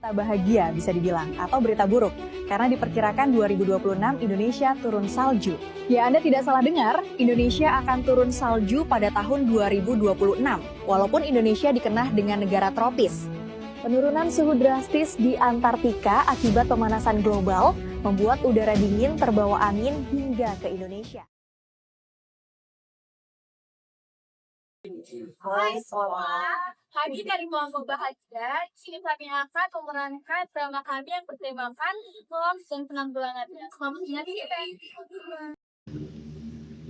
Berita bahagia bisa dibilang, atau berita buruk, karena diperkirakan 2026 Indonesia turun salju. Ya, Anda tidak salah dengar, Indonesia akan turun salju pada tahun 2026, walaupun Indonesia dikenal dengan negara tropis. Penurunan suhu drastis di Antartika akibat pemanasan global membuat udara dingin terbawa angin hingga ke Indonesia. Hai semua, hadir dari kelompok bahagia. Sini kami akan memerankan drama kami yang bertemakan hoax dan penanggulangannya. Selamat menyaksikan.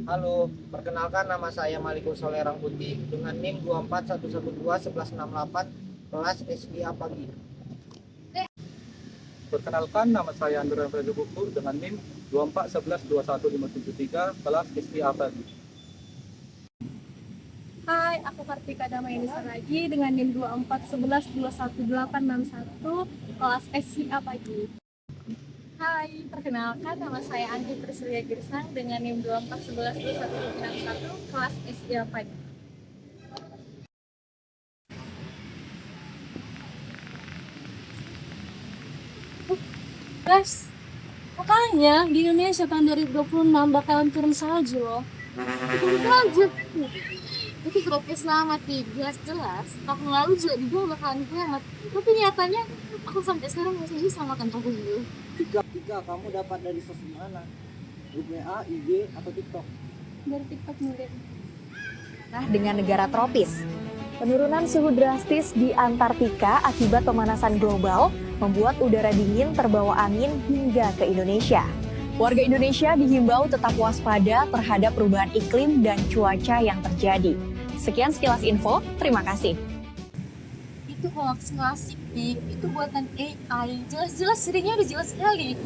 Halo, perkenalkan nama saya Malikul Solerang Putih dengan NIM 241121168 kelas SIA Pagi. Perkenalkan, nama saya Andrea Fredo Bukur dengan NIM 241121573 kelas SIA Pagi. Hai, aku Kartika Damayani Saragi dengan NIM 241121861 kelas SIA Pagi. Hai, perkenalkan nama saya Andi Priscilia Girsang dengan NIM 2411261 kelas SIA Pagi. Guys, makanya di Indonesia tahun 2026 bakalan turun salju loh. Turun salju. Itu tropis lama jelas. Tahun lalu juga dibilang bakalan kiamat. Tapi nyatanya aku sampai sekarang masih bisa makan tahu dulu. Tiga, kamu dapat dari sosmed mana? Grup WA, IG, atau TikTok? Dari TikTok mungkin. Nah, dengan negara tropis. Penurunan suhu drastis di Antartika akibat pemanasan global membuat udara dingin terbawa angin hingga ke Indonesia. Warga Indonesia dihimbau tetap waspada terhadap perubahan iklim dan cuaca yang terjadi. Sekian sekilas info, terima kasih. Itu hoax klasik, itu buatan AI. Jelas-jelas dirinya udah jelas sekali.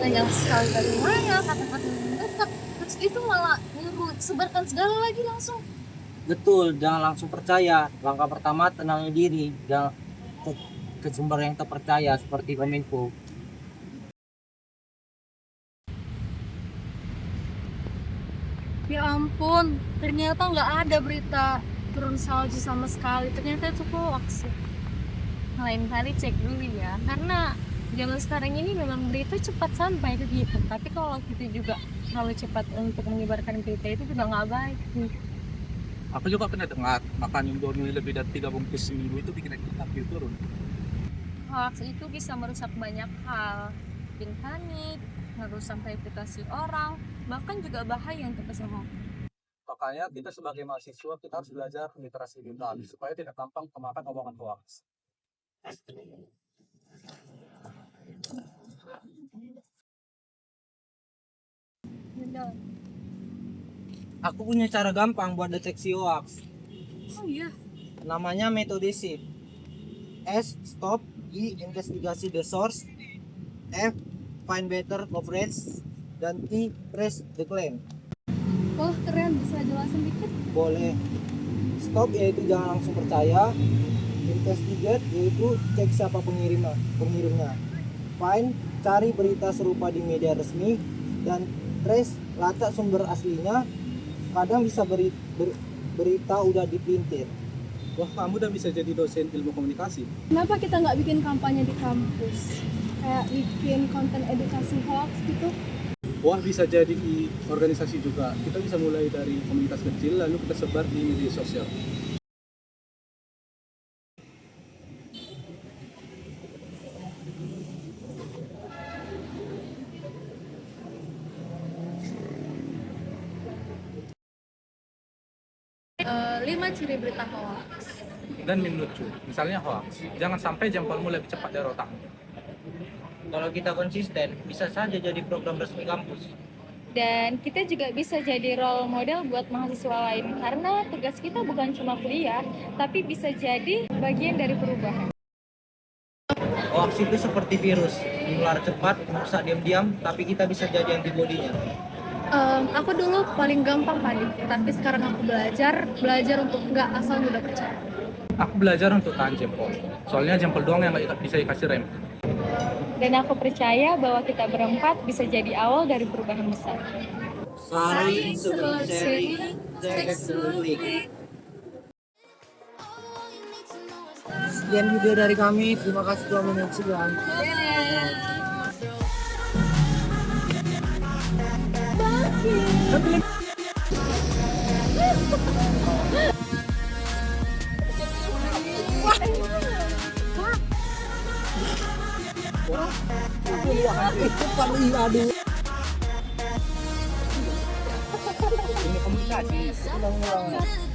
Yang sekali dari mana, kata-kata yang mendesak. Terus itu malah sebarkan segala lagi langsung. Betul, jangan langsung percaya. Langkah pertama, tenangin diri dan ke sumber yang terpercaya seperti Kominfo. Ya ampun, ternyata nggak ada berita turun salju sama sekali. Ternyata itu hoax. Lain kali cek dulu ya, karena zaman sekarang ini memang berita cepat sampai ke kita. Tapi kalau kita juga terlalu cepat untuk menyebarkan berita itu juga nggak baik. Aku juga pernah dengar, makan Indomie lebih dari 3 bungkus seminggu itu bikin IQ turun. Hoax itu bisa merusak banyak hal, bikin panik, merusak reputasi orang, bahkan juga bahaya untuk kesehatan. Makanya kita sebagai mahasiswa kita harus belajar literasi digital supaya tidak gampang kemakan omongan hoax. Aku punya cara gampang buat deteksi hoax. Oh iya. Namanya metode SIP. S. Stop. I. Investigasi the source. F. Find better coverage. Dan T. Trace the claim. Wah keren, bisa jelasin dikit? Boleh. Stop yaitu jangan langsung percaya. Investigate yaitu cek siapa pengirimnya. Find, cari berita serupa di media resmi. Dan trace, lacak sumber aslinya. Kadang bisa berita udah diprintir. Wah, kamu udah bisa jadi dosen ilmu komunikasi. Kenapa kita nggak bikin kampanye di kampus? Kayak bikin konten edukasi hoax gitu? Wah, bisa jadi di organisasi juga. Kita bisa mulai dari komunitas kecil lalu kita sebar di media sosial. Lima ciri berita hoax. Dan meme lucu, misalnya hoax. Jangan sampai jempolmu lebih cepat dari otakmu. Kalau kita konsisten, bisa saja jadi program resmi kampus. Dan kita juga bisa jadi role model buat mahasiswa lain karena tugas kita bukan cuma kuliah, tapi bisa jadi bagian dari perubahan. Hoax itu seperti virus, menular cepat, merusak diam-diam, tapi kita bisa jadi antibodinya. Aku dulu paling gampang panik, tapi sekarang aku belajar untuk nggak asal mudah percaya. Aku belajar untuk tahan jempol. Soalnya jempol doang yang nggak bisa dikasih rem. Dan aku percaya bahwa kita berempat bisa jadi awal dari perubahan besar. Saling sebelum sharing, text to sekian video dari kami. Terima kasih telah menyaksikan. Aduh. Ini komunikasi. Ulang-ulang.